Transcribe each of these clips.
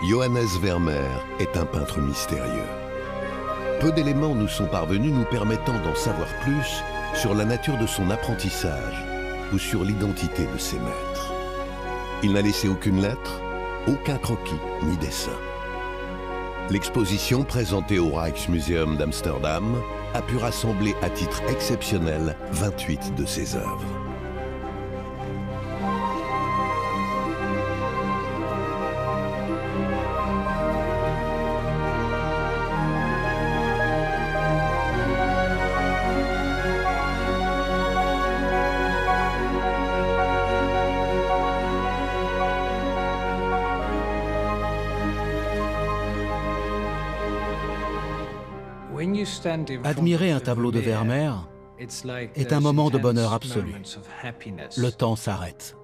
Johannes Vermeer est un peintre mystérieux. Peu d'éléments nous sont parvenus nous permettant d'en savoir plus sur la nature de son apprentissage ou sur l'identité de ses maîtres. Il n'a laissé aucune lettre, aucun croquis ni dessin. L'exposition présentée au Rijksmuseum d'Amsterdam a pu rassembler à titre exceptionnel 28 de ses œuvres. Admirer un tableau de Vermeer est un moment de bonheur absolu. Le temps s'arrête.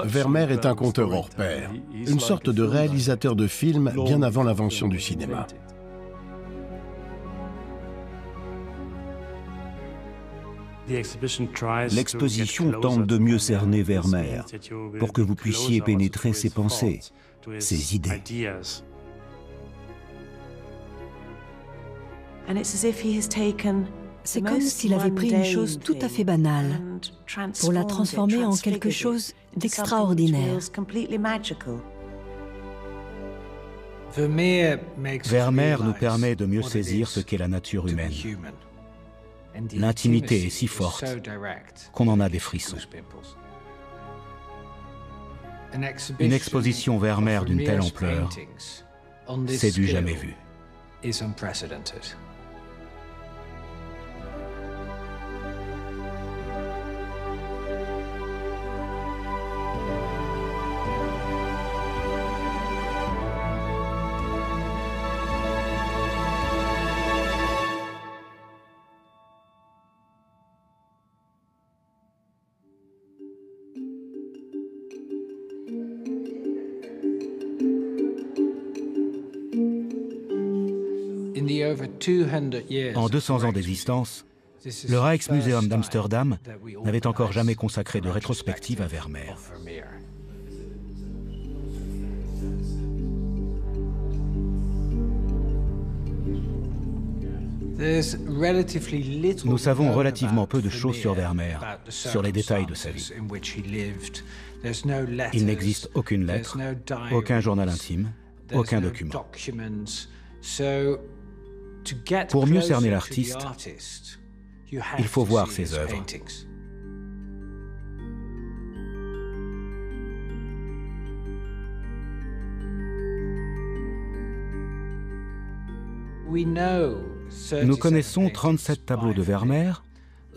Vermeer est un conteur hors pair, une sorte de réalisateur de films bien avant l'invention du cinéma. L'exposition tente de mieux cerner Vermeer pour que vous puissiez pénétrer ses pensées, ses idées. C'est comme s'il avait pris une chose tout à fait banale pour la transformer en quelque chose d'extraordinaire. Vermeer nous permet de mieux saisir ce qu'est la nature humaine. L'intimité est si forte qu'on en a des frissons. Une exposition Vermeer d'une telle ampleur, c'est du jamais vu. En 200 ans d'existence, le Rijksmuseum d'Amsterdam n'avait encore jamais consacré de rétrospective à Vermeer. Nous savons relativement peu de choses sur Vermeer, sur les détails de sa vie. Il n'existe aucune lettre, aucun journal intime, aucun document. Pour mieux cerner l'artiste, il faut voir ses œuvres. Nous connaissons 37 tableaux de Vermeer,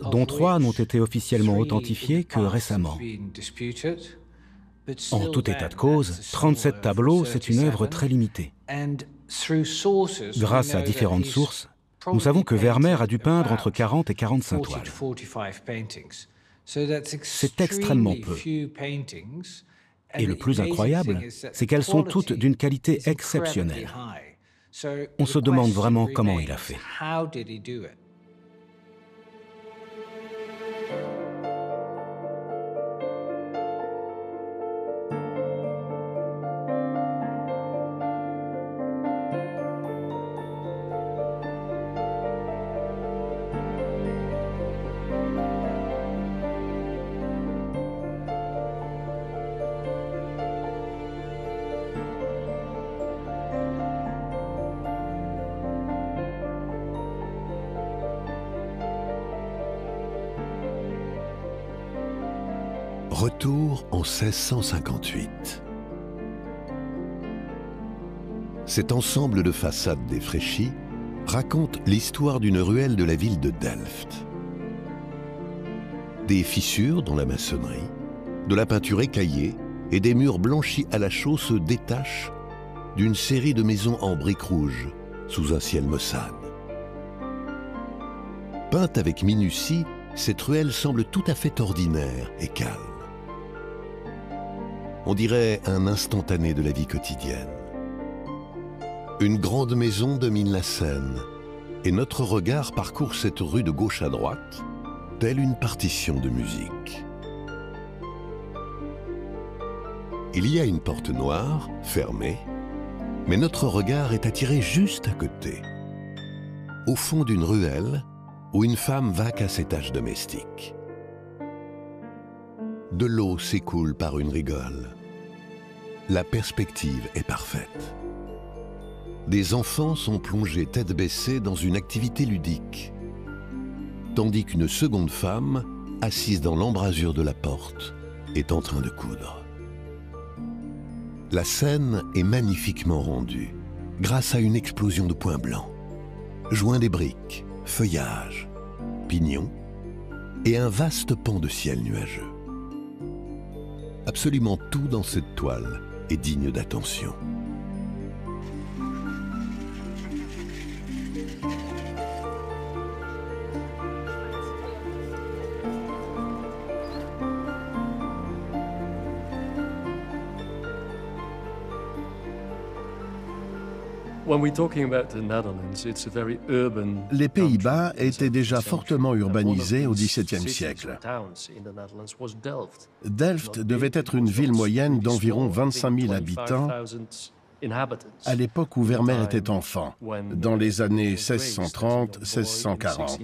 dont 3 n'ont été officiellement authentifiés que récemment. En tout état de cause, 37 tableaux, c'est une œuvre très limitée. Grâce à différentes sources, nous savons que Vermeer a dû peindre entre 40 et 45 toiles. C'est extrêmement peu. Et le plus incroyable, c'est qu'elles sont toutes d'une qualité exceptionnelle. On se demande vraiment comment il a fait. Retour en 1658. Cet ensemble de façades défraîchies raconte l'histoire d'une ruelle de la ville de Delft. Des fissures dans la maçonnerie, de la peinture écaillée et des murs blanchis à la chaux se détachent d'une série de maisons en briques rouges sous un ciel maussade. Peinte avec minutie, cette ruelle semble tout à fait ordinaire et calme. On dirait un instantané de la vie quotidienne. Une grande maison domine la Seine et notre regard parcourt cette rue de gauche à droite, telle une partition de musique. Il y a une porte noire, fermée, mais notre regard est attiré juste à côté, au fond d'une ruelle où une femme vaque à ses tâches domestiques. De l'eau s'écoule par une rigole. La perspective est parfaite. Des enfants sont plongés tête baissée dans une activité ludique, tandis qu'une seconde femme, assise dans l'embrasure de la porte, est en train de coudre. La scène est magnifiquement rendue, grâce à une explosion de points blancs, joints des briques, feuillages, pignons et un vaste pan de ciel nuageux. Absolument tout dans cette toile est digne d'attention. Les Pays-Bas étaient déjà fortement urbanisés au XVIIe siècle. Delft devait être une ville moyenne d'environ 25 000 habitants à l'époque où Vermeer était enfant, dans les années 1630-1640.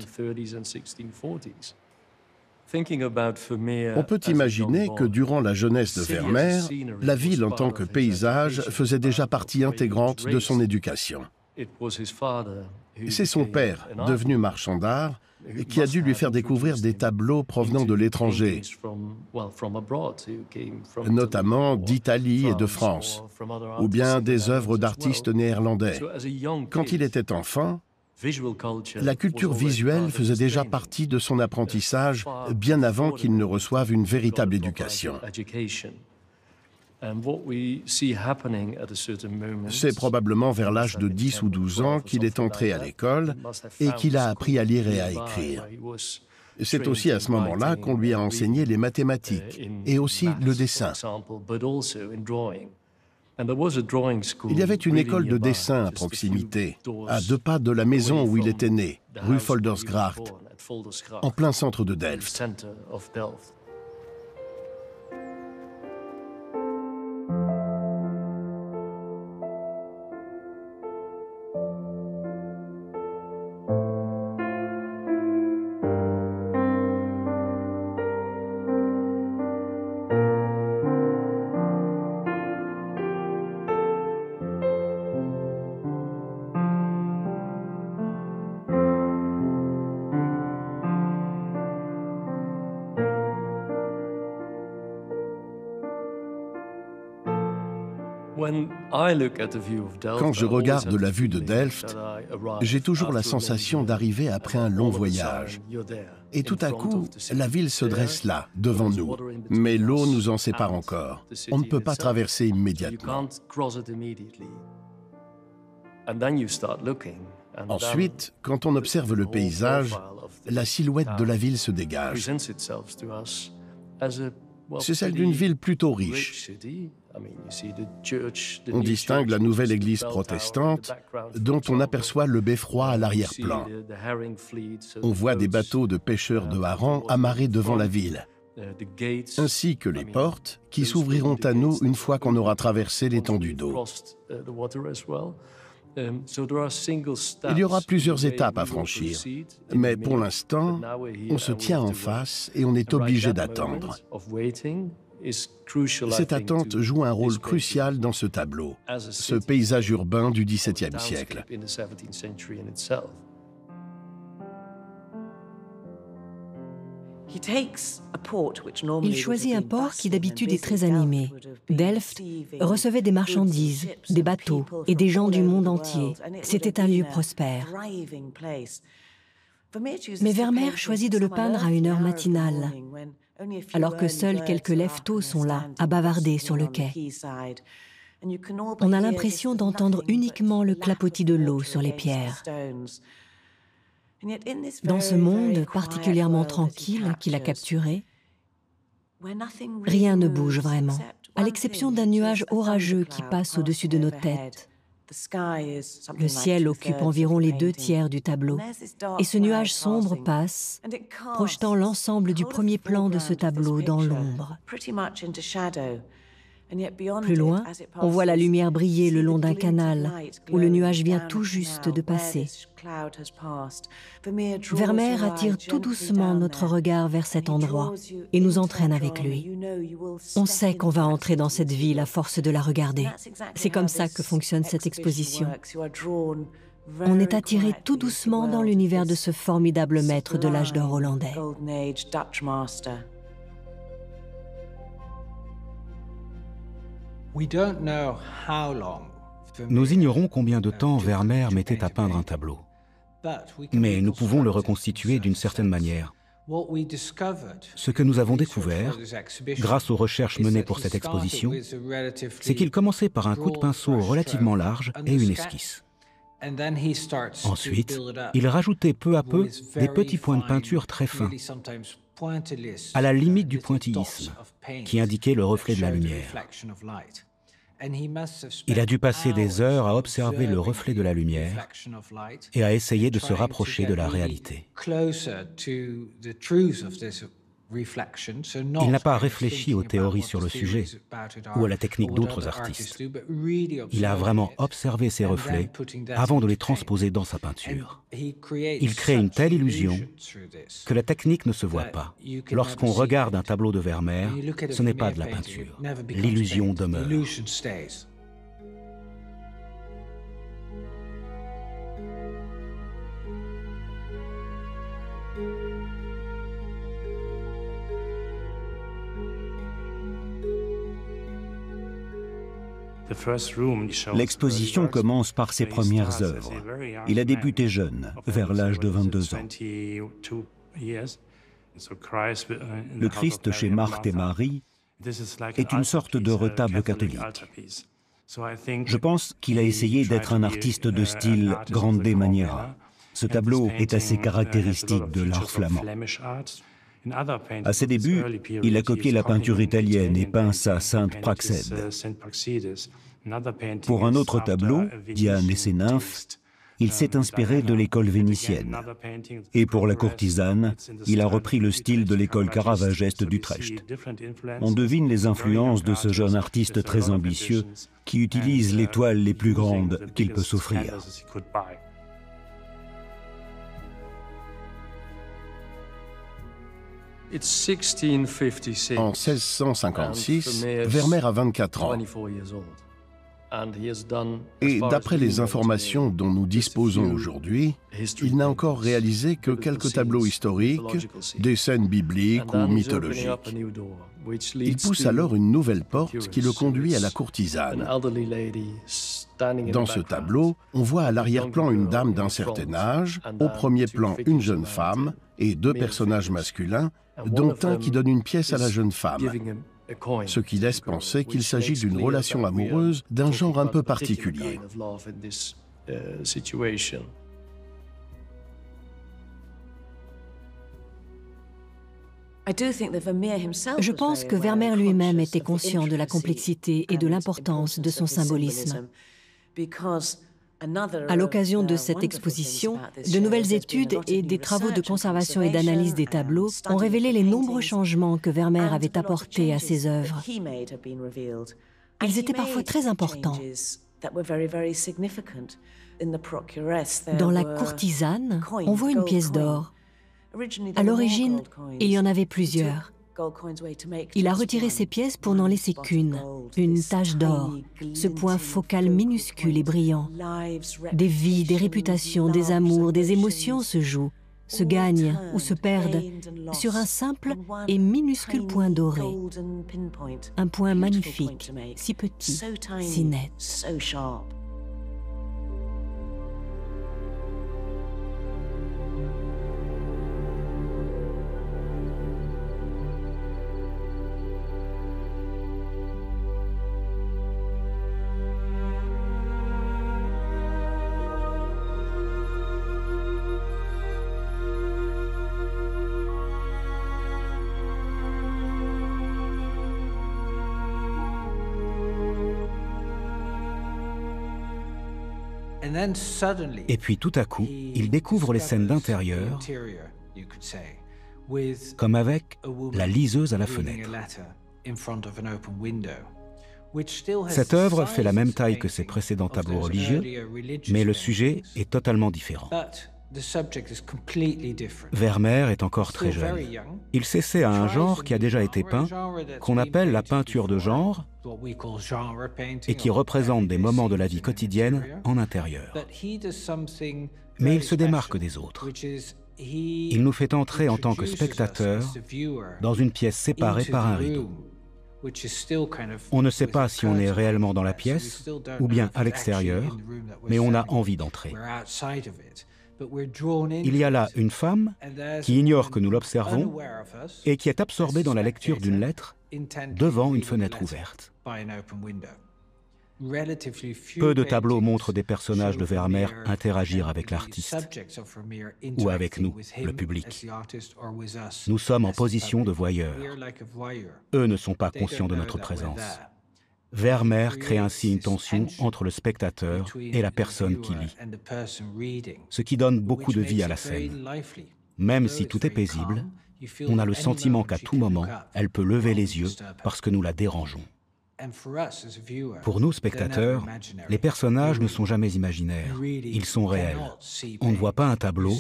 On peut imaginer que durant la jeunesse de Vermeer, la ville en tant que paysage faisait déjà partie intégrante de son éducation. C'est son père, devenu marchand d'art, qui a dû lui faire découvrir des tableaux provenant de l'étranger, notamment d'Italie et de France, ou bien des œuvres d'artistes néerlandais. Quand il était enfant, la culture visuelle faisait déjà partie de son apprentissage bien avant qu'il ne reçoive une véritable éducation. C'est probablement vers l'âge de 10 ou 12 ans qu'il est entré à l'école et qu'il a appris à lire et à écrire. C'est aussi à ce moment-là qu'on lui a enseigné les mathématiques et aussi le dessin. Il y avait une école de dessin à proximité, à 2 pas de la maison où il était né, rue Foldersgracht, en plein centre de Delft. Quand je regarde la vue de Delft, j'ai toujours la sensation d'arriver après un long voyage. Et tout à coup, la ville se dresse là, devant nous. Mais l'eau nous en sépare encore. On ne peut pas traverser immédiatement. Ensuite, quand on observe le paysage, la silhouette de la ville se dégage. C'est celle d'une ville plutôt riche. On distingue la nouvelle église protestante, dont on aperçoit le beffroi à l'arrière-plan. On voit des bateaux de pêcheurs de harengs amarrés devant la ville, ainsi que les portes qui s'ouvriront à nous une fois qu'on aura traversé l'étendue d'eau. Il y aura plusieurs étapes à franchir, mais pour l'instant, on se tient en face et on est obligé d'attendre. Cette attente joue un rôle crucial dans ce tableau, ce paysage urbain du XVIIe siècle. Il choisit un port qui d'habitude est très animé. Delft recevait des marchandises, des bateaux et des gens du monde entier. C'était un lieu prospère. Mais Vermeer choisit de le peindre à une heure matinale, alors que seuls quelques lève-tôt sont là, à bavarder sur le quai. On a l'impression d'entendre uniquement le clapotis de l'eau sur les pierres. Dans ce monde particulièrement tranquille qu'il a capturé, rien ne bouge vraiment, à l'exception d'un nuage orageux qui passe au-dessus de nos têtes. Le ciel occupe environ les 2/3 du tableau, et ce nuage sombre passe, projetant l'ensemble du premier plan de ce tableau dans l'ombre. Plus loin, on voit la lumière briller le long d'un canal où le nuage vient tout juste de passer. Vermeer attire tout doucement notre regard vers cet endroit et nous entraîne avec lui. On sait qu'on va entrer dans cette ville à force de la regarder. C'est comme ça que fonctionne cette exposition. On est attiré tout doucement dans l'univers de ce formidable maître de l'âge d'or hollandais. Nous ignorons combien de temps Vermeer mettait à peindre un tableau, mais nous pouvons le reconstituer d'une certaine manière. Ce que nous avons découvert, grâce aux recherches menées pour cette exposition, c'est qu'il commençait par un coup de pinceau relativement large et une esquisse. Ensuite, il rajoutait peu à peu des petits points de peinture très fins, à la limite du pointillisme, qui indiquait le reflet de la lumière. Il a dû passer des heures à observer le reflet de la lumière et à essayer de se rapprocher de la réalité. Il n'a pas réfléchi aux théories sur le sujet ou à la technique d'autres artistes. Il a vraiment observé ces reflets avant de les transposer dans sa peinture. Il crée une telle illusion que la technique ne se voit pas. Lorsqu'on regarde un tableau de Vermeer, ce n'est pas de la peinture. L'illusion demeure. L'exposition commence par ses premières œuvres. Il a débuté jeune, vers l'âge de 22 ans. Le Christ chez Marthe et Marie est une sorte de retable catholique. Je pense qu'il a essayé d'être un artiste de style grande maniera. Ce tableau est assez caractéristique de l'art flamand. À ses débuts, il a copié la peinture italienne et peint sa Sainte Praxède. Pour un autre tableau, Diane et ses nymphes, il s'est inspiré de l'école vénitienne. Et pour la courtisane, il a repris le style de l'école caravageste d'Utrecht. On devine les influences de ce jeune artiste très ambitieux qui utilise les toiles les plus grandes qu'il peut s'offrir. En 1656, Vermeer a 24 ans. Et d'après les informations dont nous disposons aujourd'hui, il n'a encore réalisé que quelques tableaux historiques, des scènes bibliques ou mythologiques. Il pousse alors une nouvelle porte qui le conduit à la courtisane. Dans ce tableau, on voit à l'arrière-plan une dame d'un certain âge, au premier plan une jeune femme et deux personnages masculins, dont un qui donne une pièce à la jeune femme, ce qui laisse penser qu'il s'agit d'une relation amoureuse d'un genre un peu particulier. Je pense que Vermeer lui-même était conscient de la complexité et de l'importance de son symbolisme. À l'occasion de cette exposition, de nouvelles études et des travaux de conservation et d'analyse des tableaux ont révélé les nombreux changements que Vermeer avait apportés à ses œuvres. Ils étaient parfois très importants. Dans la courtisane, on voit une pièce d'or. À l'origine, il y en avait plusieurs. Il a retiré ces pièces pour n'en laisser qu'une, une tache d'or, ce point focal minuscule et brillant. Des vies, des réputations, des amours, des émotions se jouent, se gagnent ou se perdent sur un simple et minuscule point doré. Un point magnifique, si petit, si net. Et puis tout à coup, il découvre les scènes d'intérieur, comme avec la liseuse à la fenêtre. Cette œuvre fait la même taille que ses précédents tableaux religieux, mais le sujet est totalement différent. Vermeer est encore très jeune. Il s'essaie à un genre qui a déjà été peint, qu'on appelle la peinture de genre, et qui représente des moments de la vie quotidienne en intérieur. Mais il se démarque des autres. Il nous fait entrer en tant que spectateurs dans une pièce séparée par un rideau. On ne sait pas si on est réellement dans la pièce ou bien à l'extérieur, mais on a envie d'entrer. Il y a là une femme qui ignore que nous l'observons et qui est absorbée dans la lecture d'une lettre devant une fenêtre ouverte. Peu de tableaux montrent des personnages de Vermeer interagir avec l'artiste ou avec nous, le public. Nous sommes en position de voyeurs. Eux ne sont pas conscients de notre présence. Vermeer crée ainsi une tension entre le spectateur et la personne qui lit, ce qui donne beaucoup de vie à la scène. Même si tout est paisible, on a le sentiment qu'à tout moment, elle peut lever les yeux parce que nous la dérangeons. Pour nous, spectateurs, les personnages ne sont jamais imaginaires, ils sont réels. On ne voit pas un tableau,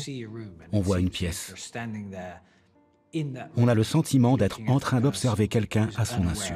on voit une pièce. On a le sentiment d'être en train d'observer quelqu'un à son insu.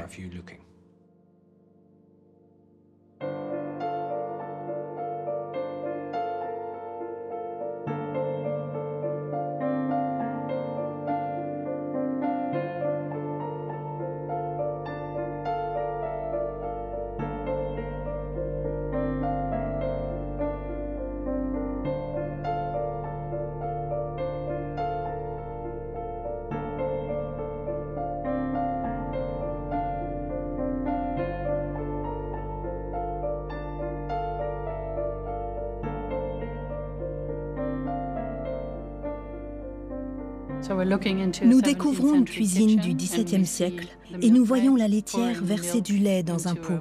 Nous découvrons une cuisine du XVIIe siècle et nous voyons la laitière verser du lait dans un pot.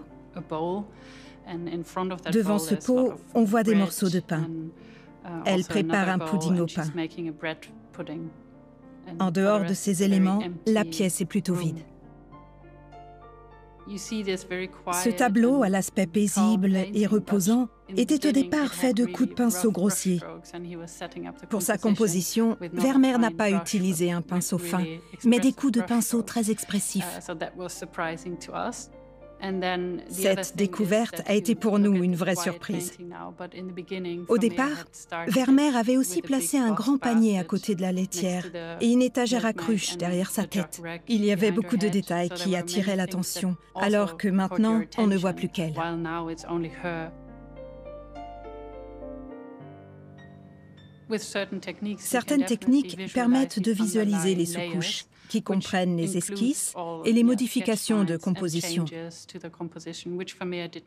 Devant ce pot, on voit des morceaux de pain. Elle prépare un pudding au pain. En dehors de ces éléments, la pièce est plutôt vide. Ce tableau, à l'aspect paisible et reposant, était au départ fait de coups de pinceau grossiers. Pour sa composition, Vermeer n'a pas utilisé un pinceau fin, mais des coups de pinceau très expressifs. Cette découverte a été pour nous une vraie surprise. Au départ, Vermeer avait aussi placé un grand panier à côté de la laitière et une étagère à cruche derrière sa tête. Il y avait beaucoup de détails qui attiraient l'attention, alors que maintenant, on ne voit plus qu'elle. Certaines techniques permettent de visualiser les sous-couches, qui comprennent les esquisses et les modifications de composition.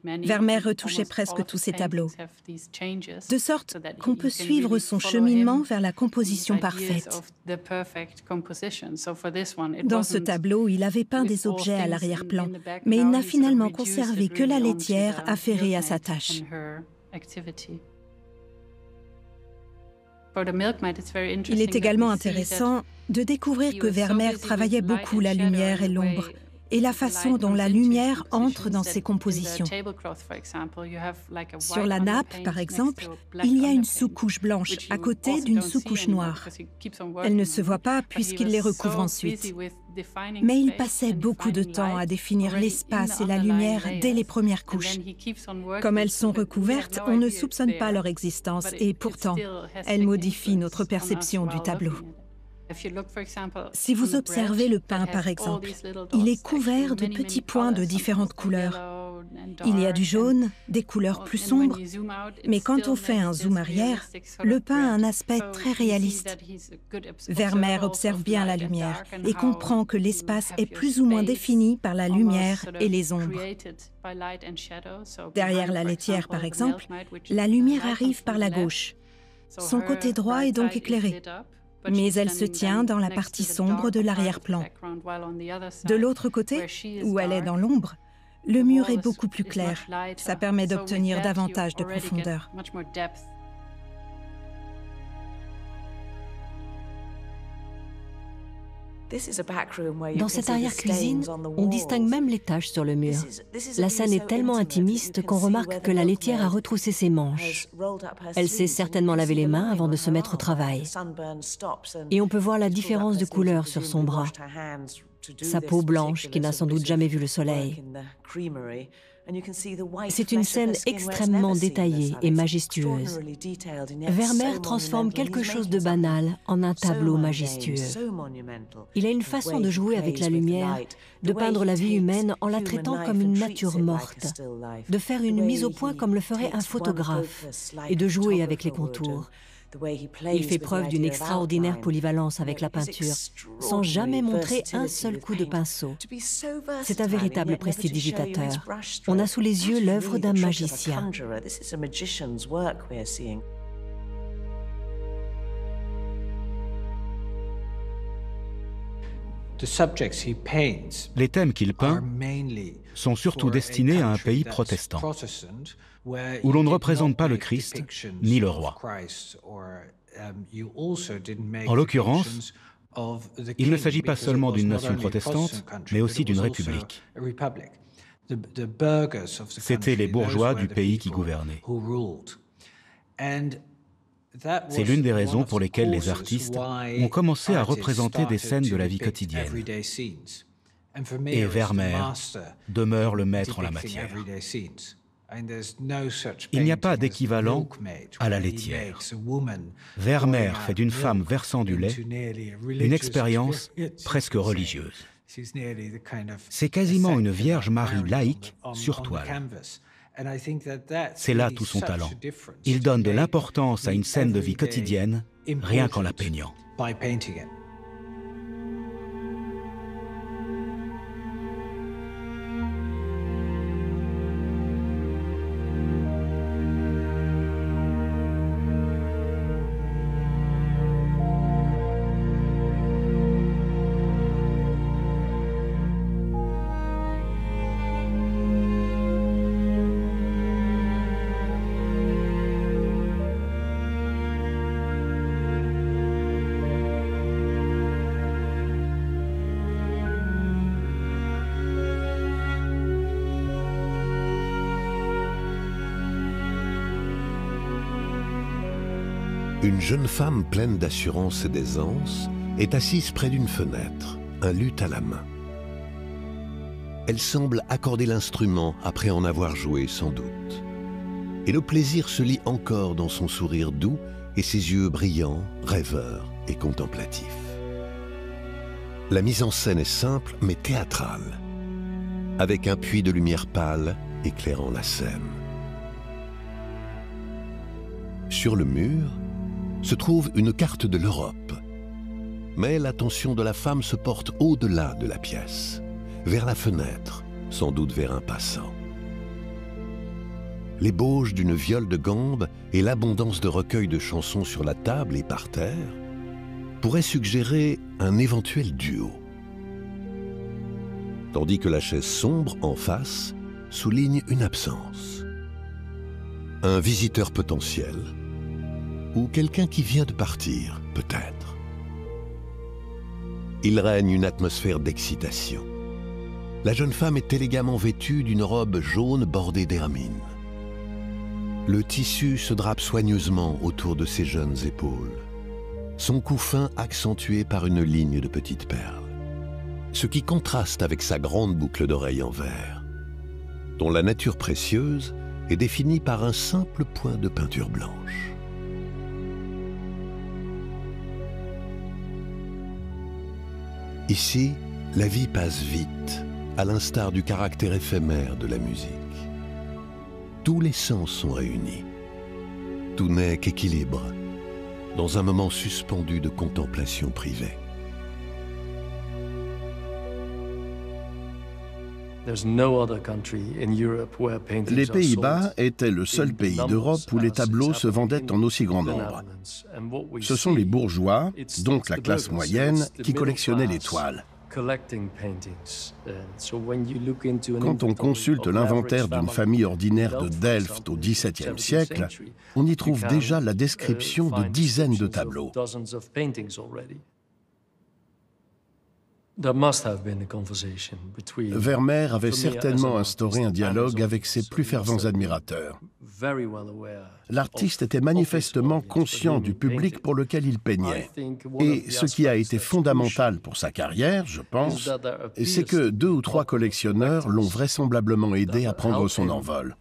Vermeer retouchait presque tous ses tableaux, de sorte qu'on peut suivre son cheminement vers la composition parfaite. Dans ce tableau, il avait peint des objets à l'arrière-plan, mais il n'a finalement conservé que la laitière affairée à sa tâche. Il est également intéressant de découvrir que Vermeer travaillait beaucoup la lumière et l'ombre, et la façon dont la lumière entre dans ses compositions. Sur la nappe, par exemple, il y a une sous-couche blanche à côté d'une sous-couche noire. Elle ne se voit pas puisqu'il les recouvre ensuite. Mais il passait beaucoup de temps à définir l'espace et la lumière dès les premières couches. Comme elles sont recouvertes, on ne soupçonne pas leur existence et pourtant, elles modifient notre perception du tableau. Si vous observez le pain, par exemple, il est couvert de petits points de différentes couleurs. Il y a du jaune, des couleurs plus sombres, mais quand on fait un zoom arrière, le pain a un aspect très réaliste. Vermeer observe bien la lumière et comprend que l'espace est plus ou moins défini par la lumière et les ombres. Derrière la laitière, par exemple, la lumière arrive par la gauche. Son côté droit est donc éclairé, mais elle se tient dans la partie sombre de l'arrière-plan. De l'autre côté, où elle est dans l'ombre, le mur est beaucoup plus clair. Ça permet d'obtenir davantage de profondeur. Dans cette arrière-cuisine, on distingue même les taches sur le mur. La scène est tellement intimiste qu'on remarque que la laitière a retroussé ses manches. Elle s'est certainement lavé les mains avant de se mettre au travail. Et on peut voir la différence de couleur sur son bras. Sa peau blanche qui n'a sans doute jamais vu le soleil. C'est une scène extrêmement détaillée et majestueuse. Vermeer transforme quelque chose de banal en un tableau majestueux. Il a une façon de jouer avec la lumière, de peindre la vie humaine en la traitant comme une nature morte, de faire une mise au point comme le ferait un photographe et de jouer avec les contours. Il fait preuve d'une extraordinaire polyvalence avec la peinture, sans jamais montrer un seul coup de pinceau. C'est un véritable prestidigitateur. On a sous les yeux l'œuvre d'un magicien. Les thèmes qu'il peint sont surtout destinés à un pays protestant, où l'on ne représente pas le Christ ni le roi. En l'occurrence, il ne s'agit pas seulement d'une nation protestante, mais aussi d'une république. C'étaient les bourgeois du pays qui gouvernaient. C'est l'une des raisons pour lesquelles les artistes ont commencé à représenter des scènes de la vie quotidienne. Et Vermeer demeure le maître en la matière. Il n'y a pas d'équivalent à la laitière. Vermeer fait d'une femme versant du lait une expérience presque religieuse. C'est quasiment une Vierge Marie laïque sur toile. C'est là tout son talent. Il donne de l'importance à une scène de vie quotidienne rien qu'en la peignant. Une jeune femme pleine d'assurance et d'aisance est assise près d'une fenêtre, un luth à la main. Elle semble accorder l'instrument après en avoir joué sans doute. Et le plaisir se lit encore dans son sourire doux et ses yeux brillants, rêveurs et contemplatifs. La mise en scène est simple mais théâtrale, avec un puits de lumière pâle éclairant la scène. Sur le mur se trouve une carte de l'Europe. Mais l'attention de la femme se porte au-delà de la pièce, vers la fenêtre, sans doute vers un passant. L'ébauche d'une viole de gambe et l'abondance de recueils de chansons sur la table et par terre pourraient suggérer un éventuel duo. Tandis que la chaise sombre en face souligne une absence. Un visiteur potentiel, ou quelqu'un qui vient de partir, peut-être. Il règne une atmosphère d'excitation. La jeune femme est élégamment vêtue d'une robe jaune bordée d'hermine. Le tissu se drape soigneusement autour de ses jeunes épaules, son cou fin accentué par une ligne de petites perles, ce qui contraste avec sa grande boucle d'oreille en verre, dont la nature précieuse est définie par un simple point de peinture blanche. Ici, la vie passe vite, à l'instar du caractère éphémère de la musique. Tous les sens sont réunis. Tout n'est qu'équilibre, dans un moment suspendu de contemplation privée. Les Pays-Bas étaient le seul pays d'Europe où les tableaux se vendaient en aussi grand nombre. Ce sont les bourgeois, donc la classe moyenne, qui collectionnaient les toiles. Quand on consulte l'inventaire d'une famille ordinaire de Delft au XVIIe siècle, on y trouve déjà la description de dizaines de tableaux. Vermeer avait certainement instauré un dialogue avec ses plus fervents admirateurs. L'artiste était manifestement conscient du public pour lequel il peignait. Et ce qui a été fondamental pour sa carrière, je pense, c'est que 2 ou 3 collectionneurs l'ont vraisemblablement aidé à prendre son envol.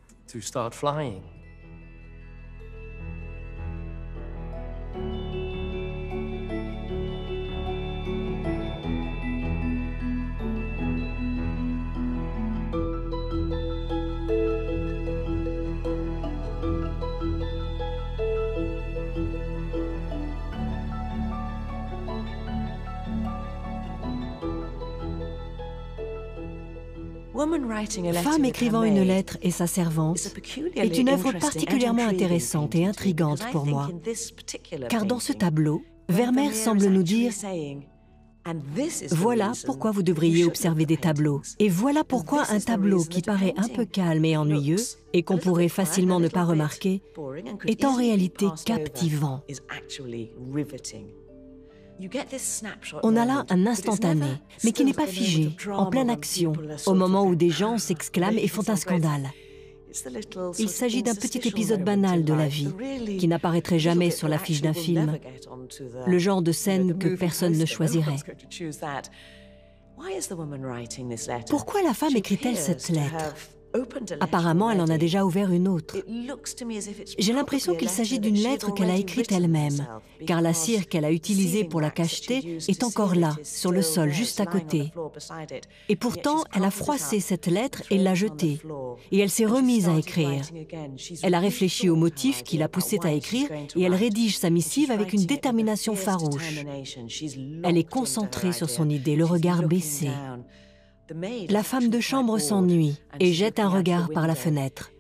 Femme écrivant une lettre et sa servante est une œuvre particulièrement intéressante et intrigante pour moi, car dans ce tableau, Vermeer semble nous dire « Voilà pourquoi vous devriez observer des tableaux, et voilà pourquoi un tableau qui paraît un peu calme et ennuyeux, et qu'on pourrait facilement ne pas remarquer, est en réalité captivant. » On a là un instantané, mais qui n'est pas figé, en pleine action, au moment où des gens s'exclament et font un scandale. Il s'agit d'un petit épisode banal de la vie, qui n'apparaîtrait jamais sur l'affiche d'un film, le genre de scène que personne ne choisirait. Pourquoi la femme écrit-elle cette lettre ? Apparemment, elle en a déjà ouvert une autre. J'ai l'impression qu'il s'agit d'une lettre qu'elle a écrite elle-même, car la cire qu'elle a utilisée pour la cacheter est encore là, sur le sol, juste à côté. Et pourtant, elle a froissé cette lettre et l'a jetée. Et elle s'est remise à écrire. Elle a réfléchi au motif qui l'a poussée à écrire et elle rédige sa missive avec une détermination farouche. Elle est concentrée sur son idée, le regard baissé. La femme de chambre s'ennuie et jette un regard par la fenêtre.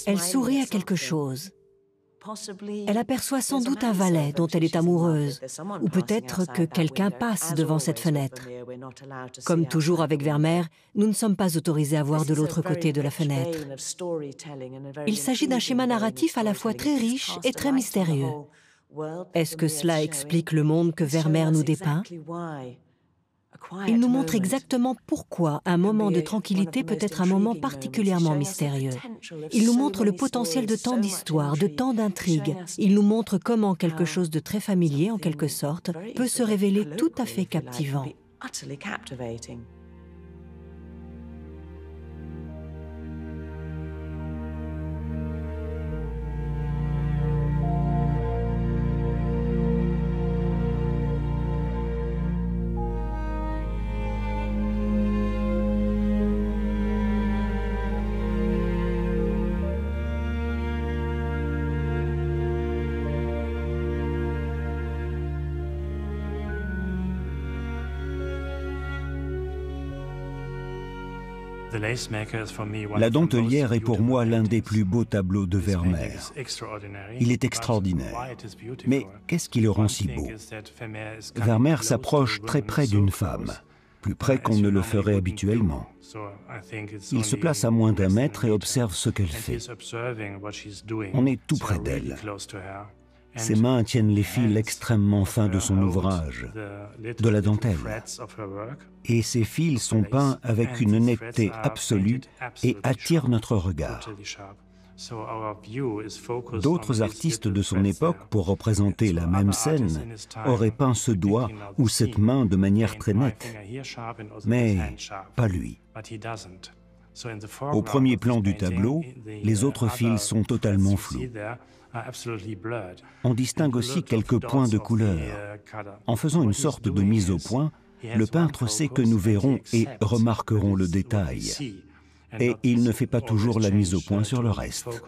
Elle sourit à quelque chose. Elle aperçoit sans doute un valet dont elle est amoureuse, ou peut-être que quelqu'un passe devant cette fenêtre. Comme toujours avec Vermeer, nous ne sommes pas autorisés à voir de l'autre côté de la fenêtre. Il s'agit d'un schéma narratif à la fois très riche et très mystérieux. Est-ce que cela explique le monde que Vermeer nous dépeint ? Il nous montre exactement pourquoi un moment de tranquillité peut être un moment particulièrement mystérieux. Il nous montre le potentiel de tant d'histoires, de tant d'intrigues. Il nous montre comment quelque chose de très familier, en quelque sorte, peut se révéler tout à fait captivant. La Dentelière est pour moi l'un des plus beaux tableaux de Vermeer. Il est extraordinaire. Mais qu'est-ce qui le rend si beau ? Vermeer s'approche très près d'une femme, plus près qu'on ne le ferait habituellement. Il se place à moins d'1 mètre et observe ce qu'elle fait. On est tout près d'elle. Ses mains tiennent les fils extrêmement fins de son ouvrage, de la dentelle. Et ces fils sont peints avec une netteté absolue et attirent notre regard. D'autres artistes de son époque, pour représenter la même scène, auraient peint ce doigt ou cette main de manière très nette. Mais pas lui. Au premier plan du tableau, les autres fils sont totalement flous. On distingue aussi quelques points de couleur. En faisant une sorte de mise au point, le peintre sait que nous verrons et remarquerons le détail. Et il ne fait pas toujours la mise au point sur le reste.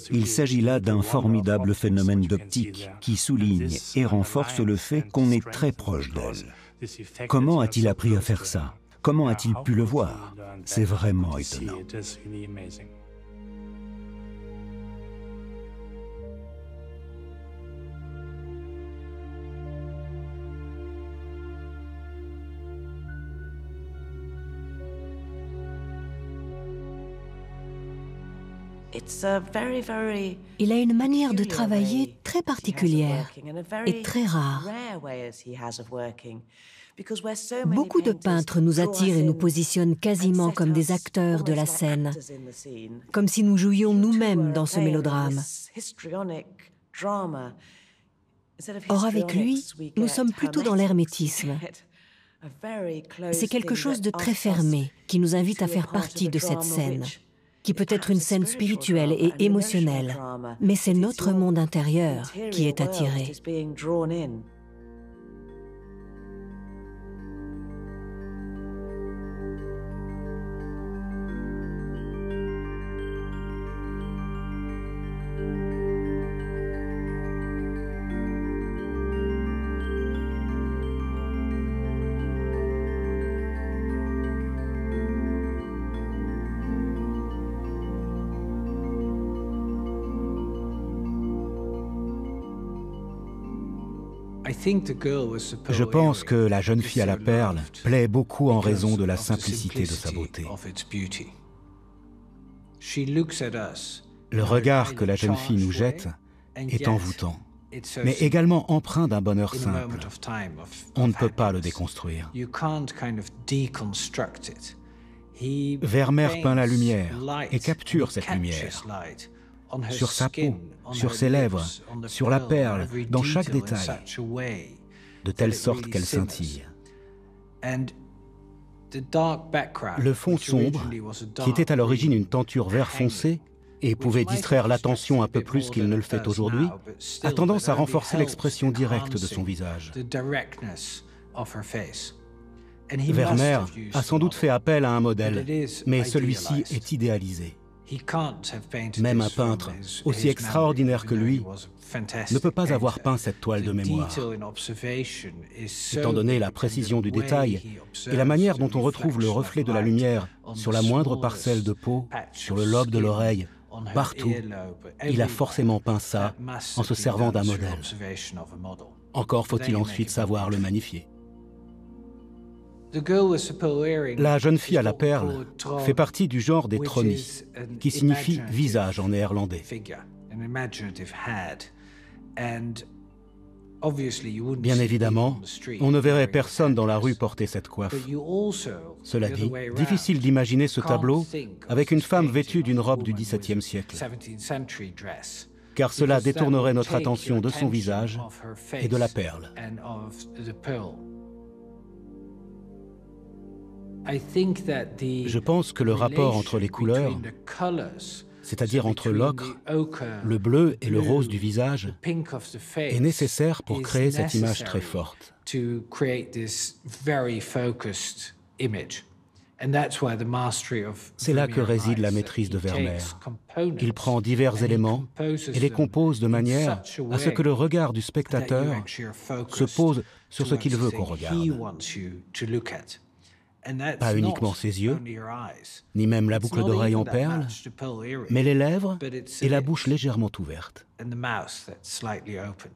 Il s'agit là d'un formidable phénomène d'optique qui souligne et renforce le fait qu'on est très proche d'elle. Comment a-t-il appris à faire ça ? Comment a-t-il pu le voir ? C'est vraiment étonnant. Il a une manière de travailler très particulière et très rare. Beaucoup de peintres nous attirent et nous positionnent quasiment comme des acteurs de la scène, comme si nous jouions nous-mêmes dans ce mélodrame. Or, avec lui, nous sommes plutôt dans l'hermétisme. C'est quelque chose de très fermé qui nous invite à faire partie de cette scène, qui peut être une scène spirituelle et émotionnelle, mais c'est notre monde intérieur qui est attiré. Je pense que La jeune fille à la perle plaît beaucoup en raison de la simplicité de sa beauté. Le regard que la jeune fille nous jette est envoûtant, mais également empreint d'un bonheur simple. On ne peut pas le déconstruire. Vermeer peint la lumière et capture cette lumière. Sur sa peau, sur ses lèvres, sur la perle, dans chaque détail, de telle sorte qu'elle scintille. Le fond sombre, qui était à l'origine une tenture vert foncé et pouvait distraire l'attention un peu plus qu'il ne le fait aujourd'hui, a tendance à renforcer l'expression directe de son visage. Vermeer a sans doute fait appel à un modèle, mais celui-ci est idéalisé. Même un peintre, aussi extraordinaire que lui, ne peut pas avoir peint cette toile de mémoire. Étant donné la précision du détail et la manière dont on retrouve le reflet de la lumière sur la moindre parcelle de peau, sur le lobe de l'oreille, partout, il a forcément peint ça en se servant d'un modèle. Encore faut-il ensuite savoir le magnifier. La jeune fille à la perle fait partie du genre des tronis, qui signifie visage en néerlandais. Bien évidemment, on ne verrait personne dans la rue porter cette coiffe. Cela dit, difficile d'imaginer ce tableau avec une femme vêtue d'une robe du XVIIe siècle, car cela détournerait notre attention de son visage et de la perle. Je pense que le rapport entre les couleurs, c'est-à-dire entre l'ocre, le bleu et le rose du visage, est nécessaire pour créer cette image très forte. C'est là que réside la maîtrise de Vermeer. Il prend divers éléments et les compose de manière à ce que le regard du spectateur se pose sur ce qu'il veut qu'on regarde. Pas uniquement ses yeux, ni même la boucle d'oreille en perles, mais les lèvres et la bouche légèrement ouverte.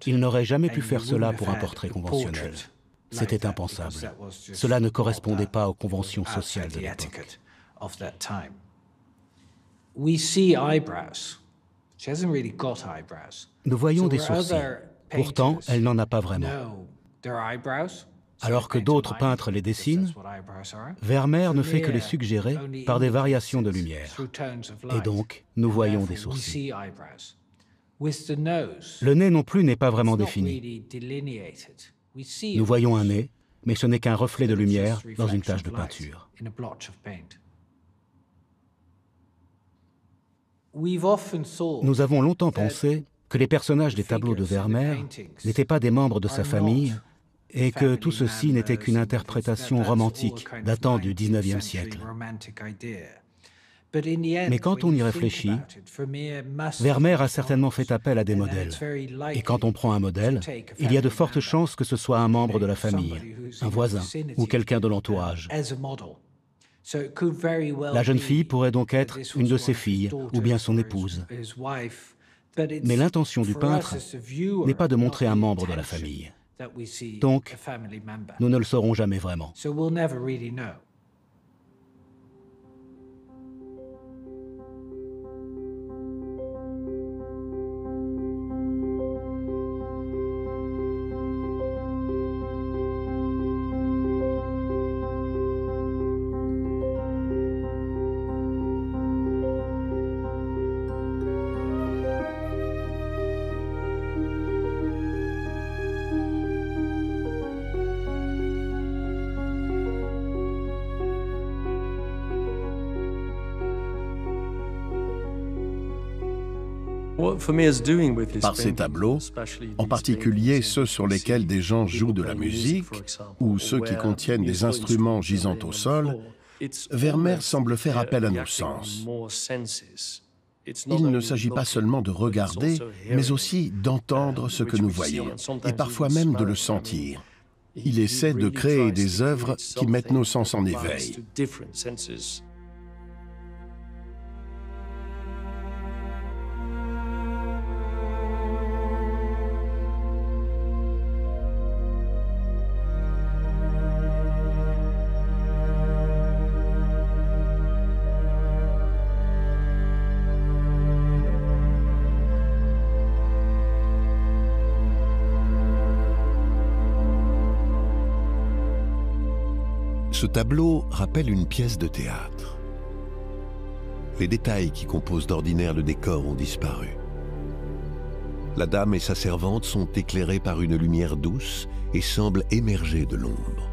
Il n'aurait jamais pu faire cela pour un portrait conventionnel. C'était impensable. Cela ne correspondait pas aux conventions sociales de l'époque. Nous voyons des sourcils. Pourtant, elle n'en a pas vraiment. Alors que d'autres peintres les dessinent, Vermeer ne fait que les suggérer par des variations de lumière. Et donc, nous voyons des sourcils. Le nez non plus n'est pas vraiment défini. Nous voyons un nez, mais ce n'est qu'un reflet de lumière dans une tache de peinture. Nous avons longtemps pensé que les personnages des tableaux de Vermeer n'étaient pas des membres de sa famille, et que tout ceci n'était qu'une interprétation romantique datant du XIXe siècle. Mais quand on y réfléchit, Vermeer a certainement fait appel à des modèles. Et quand on prend un modèle, il y a de fortes chances que ce soit un membre de la famille, un voisin ou quelqu'un de l'entourage. La jeune fille pourrait donc être une de ses filles ou bien son épouse. Mais l'intention du peintre n'est pas de montrer un membre de la famille. Donc, nous ne le saurons jamais vraiment. Par ces tableaux, en particulier ceux sur lesquels des gens jouent de la musique ou ceux qui contiennent des instruments gisant au sol, Vermeer semble faire appel à nos sens. Il ne s'agit pas seulement de regarder, mais aussi d'entendre ce que nous voyons, et parfois même de le sentir. Il essaie de créer des œuvres qui mettent nos sens en éveil. Ce tableau rappelle une pièce de théâtre. Les détails qui composent d'ordinaire le décor ont disparu. La dame et sa servante sont éclairées par une lumière douce et semblent émerger de l'ombre.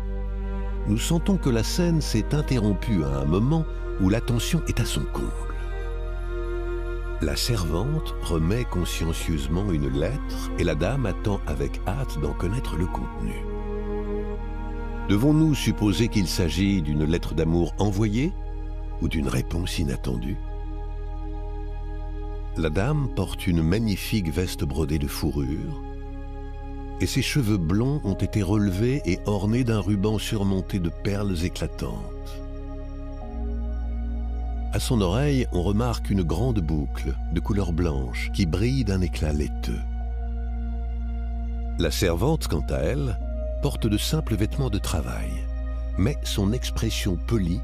Nous sentons que la scène s'est interrompue à un moment où l'attention est à son comble. La servante remet consciencieusement une lettre et la dame attend avec hâte d'en connaître le contenu. Devons-nous supposer qu'il s'agit d'une lettre d'amour envoyée ou d'une réponse inattendue? La dame porte une magnifique veste brodée de fourrure et ses cheveux blonds ont été relevés et ornés d'un ruban surmonté de perles éclatantes. À son oreille, on remarque une grande boucle de couleur blanche qui brille d'un éclat laiteux. La servante, quant à elle, porte de simples vêtements de travail, mais son expression polie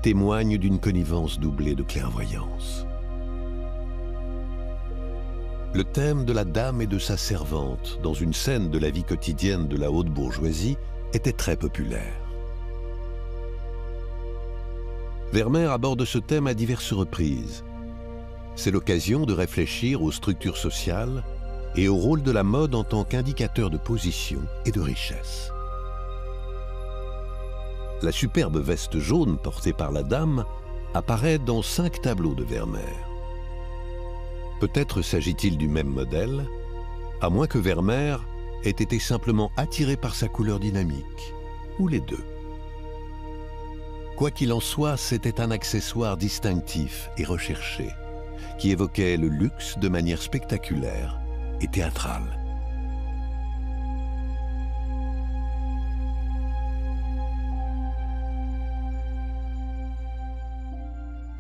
témoigne d'une connivence doublée de clairvoyance. Le thème de la dame et de sa servante dans une scène de la vie quotidienne de la haute bourgeoisie était très populaire. Vermeer aborde ce thème à diverses reprises. C'est l'occasion de réfléchir aux structures sociales et au rôle de la mode en tant qu'indicateur de position et de richesse. La superbe veste jaune portée par la dame apparaît dans 5 tableaux de Vermeer. Peut-être s'agit-il du même modèle, à moins que Vermeer ait été simplement attiré par sa couleur dynamique, ou les deux. Quoi qu'il en soit, c'était un accessoire distinctif et recherché, qui évoquait le luxe de manière spectaculaire et théâtrale.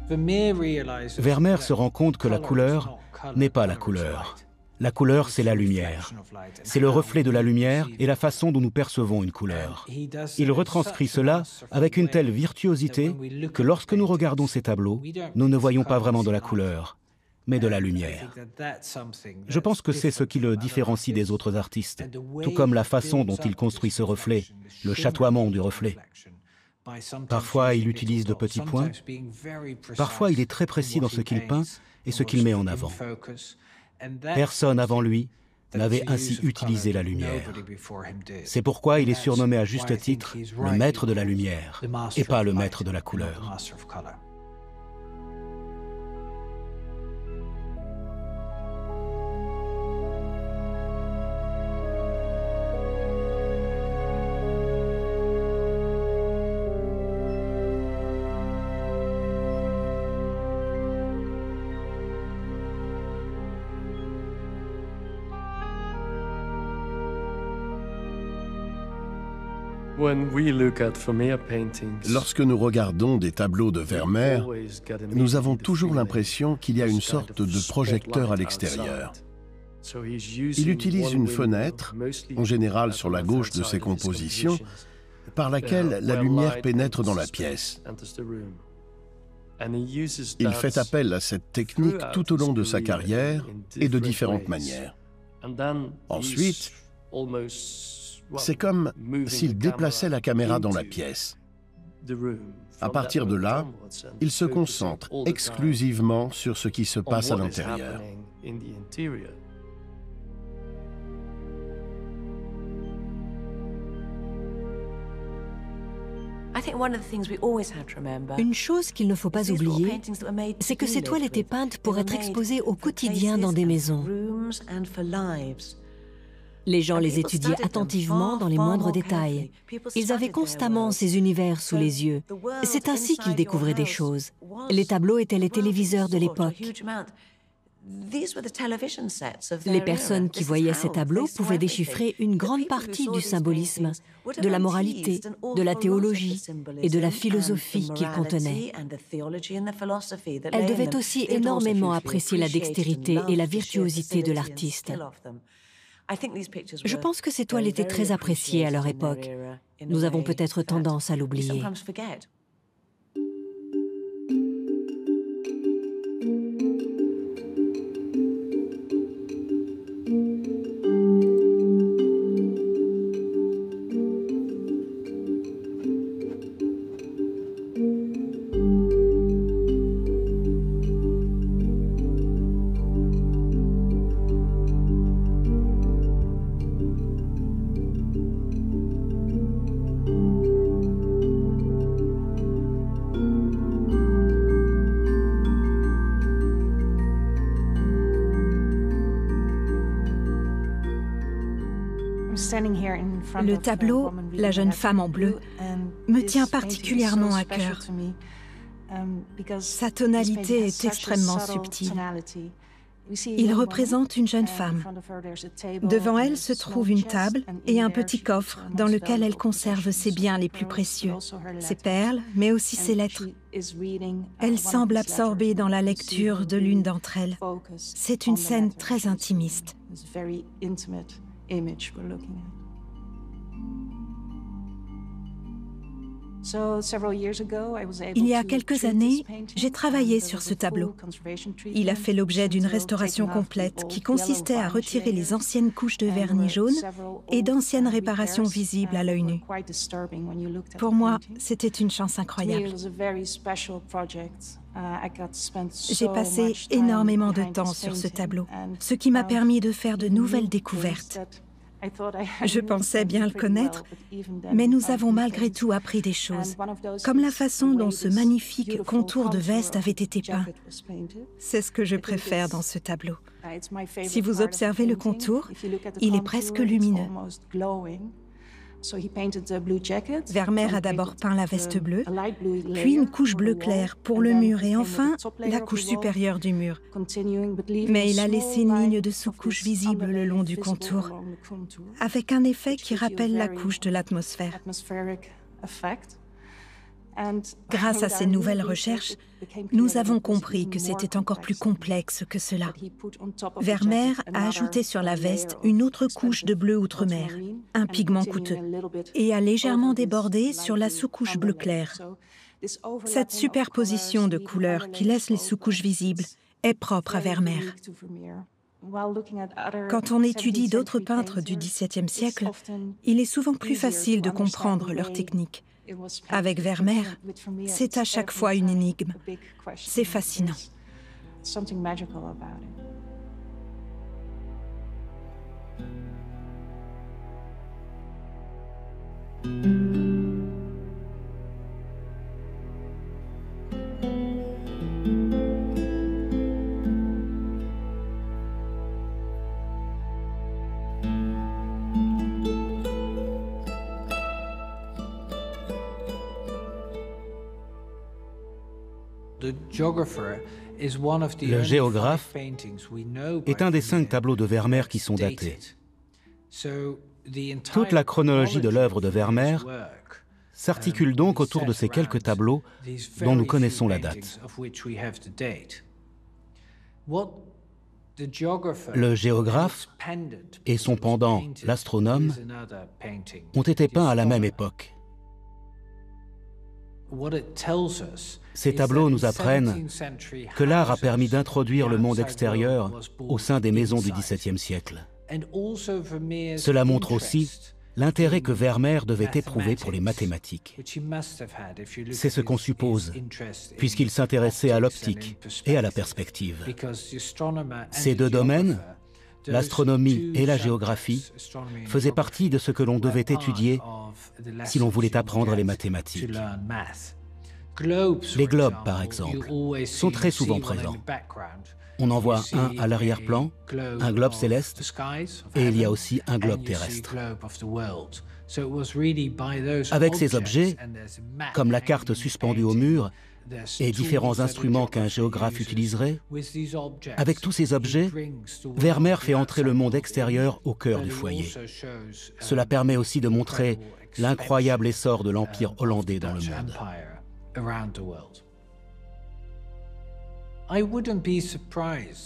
Vermeer se rend compte que la couleur n'est pas la couleur. La couleur, c'est la lumière. C'est le reflet de la lumière et la façon dont nous percevons une couleur. Il retranscrit cela avec une telle virtuosité que lorsque nous regardons ces tableaux, nous ne voyons pas vraiment de la couleur, mais de la lumière. Je pense que c'est ce qui le différencie des autres artistes, tout comme la façon dont il construit ce reflet, le chatoiement du reflet. Parfois, il utilise de petits points. Parfois, il est très précis dans ce qu'il peint et ce qu'il met en avant. Personne avant lui n'avait ainsi utilisé la lumière. C'est pourquoi il est surnommé à juste titre le maître de la lumière et pas le maître de la couleur. Lorsque nous regardons des tableaux de Vermeer, nous avons toujours l'impression qu'il y a une sorte de projecteur à l'extérieur. Il utilise une fenêtre, en général sur la gauche de ses compositions, par laquelle la lumière pénètre dans la pièce. Il fait appel à cette technique tout au long de sa carrière et de différentes manières. Ensuite, c'est comme s'il déplaçait la caméra dans la pièce. À partir de là, il se concentre exclusivement sur ce qui se passe à l'intérieur. Une chose qu'il ne faut pas oublier, c'est que ces toiles étaient peintes pour être exposées au quotidien dans des maisons. Les gens les étudiaient attentivement dans les moindres détails. Ils avaient constamment ces univers sous les yeux. C'est ainsi qu'ils découvraient des choses. Les tableaux étaient les téléviseurs de l'époque. Les personnes qui voyaient ces tableaux pouvaient déchiffrer une grande partie du symbolisme, de la moralité, de la théologie et de la philosophie qu'ils contenaient. Elles devaient aussi énormément apprécier la dextérité et la virtuosité de l'artiste. Je pense que ces toiles étaient très appréciées à leur époque. Nous avons peut-être tendance à l'oublier. Le tableau, La jeune femme en bleu, me tient particulièrement à cœur. Sa tonalité est extrêmement subtile. Il représente une jeune femme. Devant elle se trouve une table et un petit coffre dans lequel elle conserve ses biens les plus précieux, ses perles, mais aussi ses lettres. Elle semble absorbée dans la lecture de l'une d'entre elles. C'est une scène très intimiste. Il y a quelques années, j'ai travaillé sur ce tableau. Il a fait l'objet d'une restauration complète qui consistait à retirer les anciennes couches de vernis jaune et d'anciennes réparations visibles à l'œil nu. Pour moi, c'était une chance incroyable. J'ai passé énormément de temps sur ce tableau, ce qui m'a permis de faire de nouvelles découvertes. Je pensais bien le connaître, mais nous avons malgré tout appris des choses, comme la façon dont ce magnifique contour de veste avait été peint. C'est ce que je préfère dans ce tableau. Si vous observez le contour, il est presque lumineux. Vermeer a d'abord peint la veste bleue, puis une couche bleu clair pour le mur et enfin la couche supérieure du mur. Mais il a laissé une ligne de sous-couche visible le long du contour, avec un effet qui rappelle la couche de l'atmosphère. Grâce à ces nouvelles recherches, nous avons compris que c'était encore plus complexe que cela. Vermeer a ajouté sur la veste une autre couche de bleu outre-mer, un pigment coûteux, et a légèrement débordé sur la sous-couche bleu clair. Cette superposition de couleurs qui laisse les sous-couches visibles est propre à Vermeer. Quand on étudie d'autres peintres du XVIIe siècle, il est souvent plus facile de comprendre leur technique. Avec Vermeer, c'est à chaque fois une énigme. C'est fascinant. Le géographe est un des 5 tableaux de Vermeer qui sont datés. Toute la chronologie de l'œuvre de Vermeer s'articule donc autour de ces quelques tableaux dont nous connaissons la date. Le géographe et son pendant, l'astronome, ont été peints à la même époque. Ces tableaux nous apprennent que l'art a permis d'introduire le monde extérieur au sein des maisons du XVIIe siècle. Cela montre aussi l'intérêt que Vermeer devait éprouver pour les mathématiques. C'est ce qu'on suppose, puisqu'il s'intéressait à l'optique et à la perspective. Ces 2 domaines l'astronomie et la géographie faisaient partie de ce que l'on devait étudier si l'on voulait apprendre les mathématiques. Les globes, par exemple, sont très souvent présents. On en voit un à l'arrière-plan, un globe céleste, et il y a aussi un globe terrestre. Avec ces objets, comme la carte suspendue au mur et différents instruments qu'un géographe utiliserait, avec tous ces objets, Vermeer fait entrer le monde extérieur au cœur du foyer. Cela permet aussi de montrer l'incroyable essor de l'Empire hollandais dans le monde.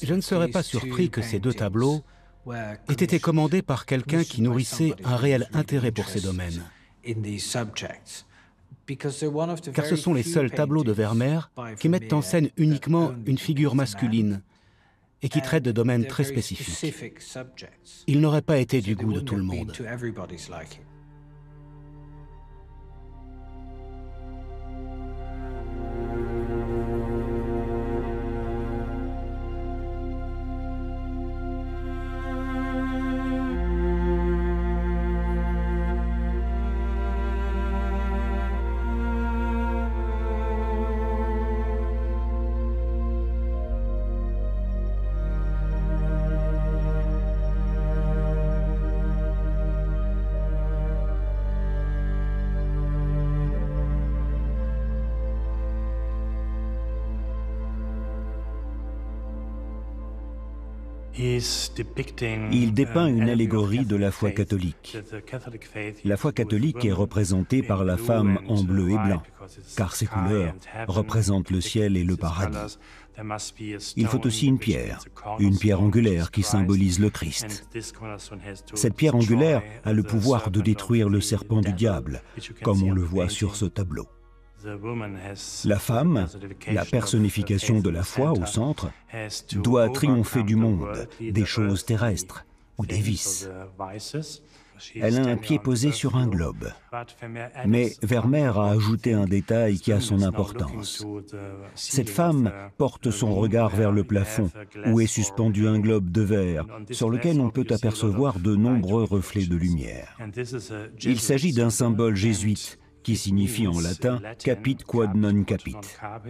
Je ne serais pas surpris que ces deux tableaux aient été commandés par quelqu'un qui nourrissait un réel intérêt pour ces domaines. Car ce sont les seuls tableaux de Vermeer qui mettent en scène uniquement une figure masculine et qui traitent de domaines très spécifiques. Il n'aurait pas été du goût de tout le monde. Il dépeint une allégorie de la foi catholique. La foi catholique est représentée par la femme en bleu et blanc, car ces couleurs représentent le ciel et le paradis. Il faut aussi une pierre angulaire qui symbolise le Christ. Cette pierre angulaire a le pouvoir de détruire le serpent du diable, comme on le voit sur ce tableau. La femme, la personnification de la foi au centre, doit triompher du monde, des choses terrestres ou des vices. Elle a un pied posé sur un globe. Mais Vermeer a ajouté un détail qui a son importance. Cette femme porte son regard vers le plafond, où est suspendu un globe de verre, sur lequel on peut apercevoir de nombreux reflets de lumière. Il s'agit d'un symbole jésuite, qui signifie en latin « capit quod non capit »,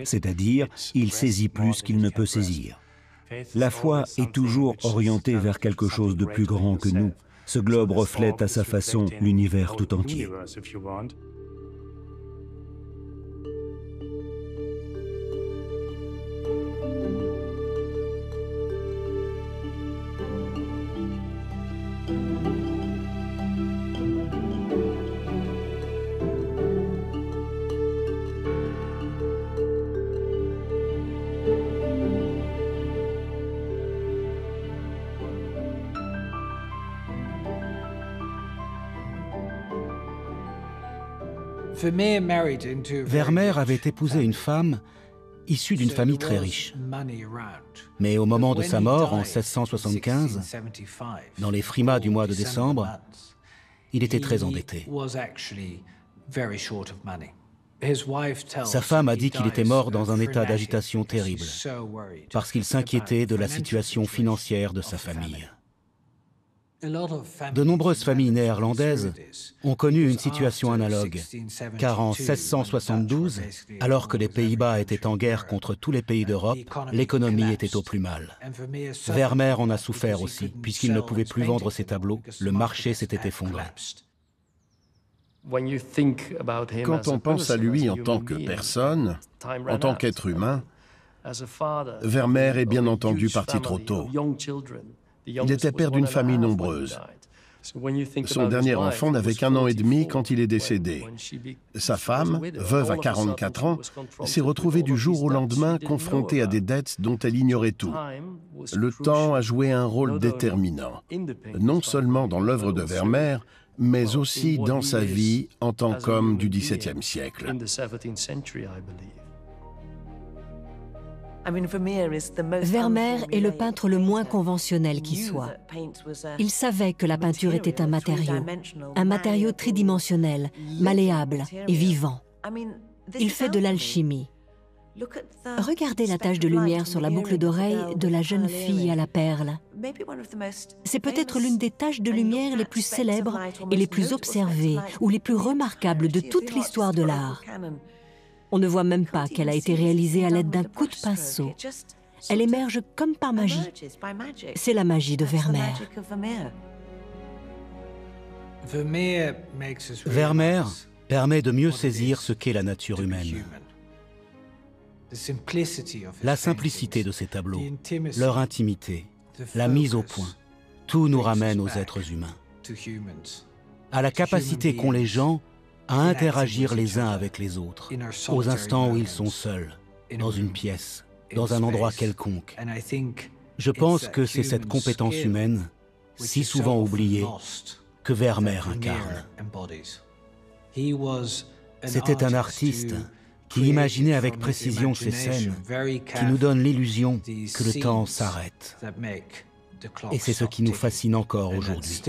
c'est-à-dire « il saisit plus qu'il ne peut saisir ». La foi est toujours orientée vers quelque chose de plus grand que nous. Ce globe reflète à sa façon l'univers tout entier. Vermeer avait épousé une femme issue d'une famille très riche. Mais au moment de sa mort, en 1675, dans les frimas du mois de décembre, il était très endetté. Sa femme a dit qu'il était mort dans un état d'agitation terrible, parce qu'il s'inquiétait de la situation financière de sa famille. De nombreuses familles néerlandaises ont connu une situation analogue, car en 1672, alors que les Pays-Bas étaient en guerre contre tous les pays d'Europe, l'économie était au plus mal. Vermeer en a souffert aussi, puisqu'il ne pouvait plus vendre ses tableaux, le marché s'était effondré. Quand on pense à lui en tant que personne, en tant qu'être humain, Vermeer est bien entendu parti trop tôt. Il était père d'une famille nombreuse. Son dernier enfant n'avait qu'1 an et demi quand il est décédé. Sa femme, veuve à 44 ans, s'est retrouvée du jour au lendemain confrontée à des dettes dont elle ignorait tout. Le temps a joué un rôle déterminant, non seulement dans l'œuvre de Vermeer, mais aussi dans sa vie en tant qu'homme du XVIIe siècle. Vermeer est le peintre le moins conventionnel qui soit. Il savait que la peinture était un matériau tridimensionnel, malléable et vivant. Il fait de l'alchimie. Regardez la tache de lumière sur la boucle d'oreille de la jeune fille à la perle. C'est peut-être l'une des taches de lumière les plus célèbres et les plus observées ou les plus remarquables de toute l'histoire de l'art. On ne voit même pas qu'elle a été réalisée à l'aide d'un coup de pinceau. Elle émerge comme par magie. C'est la magie de Vermeer. Vermeer permet de mieux saisir ce qu'est la nature humaine. La simplicité de ces tableaux, leur intimité, la mise au point, tout nous ramène aux êtres humains, à la capacité qu'ont les gens à interagir les uns avec les autres, aux instants où ils sont seuls, dans une pièce, dans un endroit quelconque. Je pense que c'est cette compétence humaine, si souvent oubliée, que Vermeer incarne. C'était un artiste qui imaginait avec précision ces scènes, qui nous donnent l'illusion que le temps s'arrête. Et c'est ce qui nous fascine encore aujourd'hui.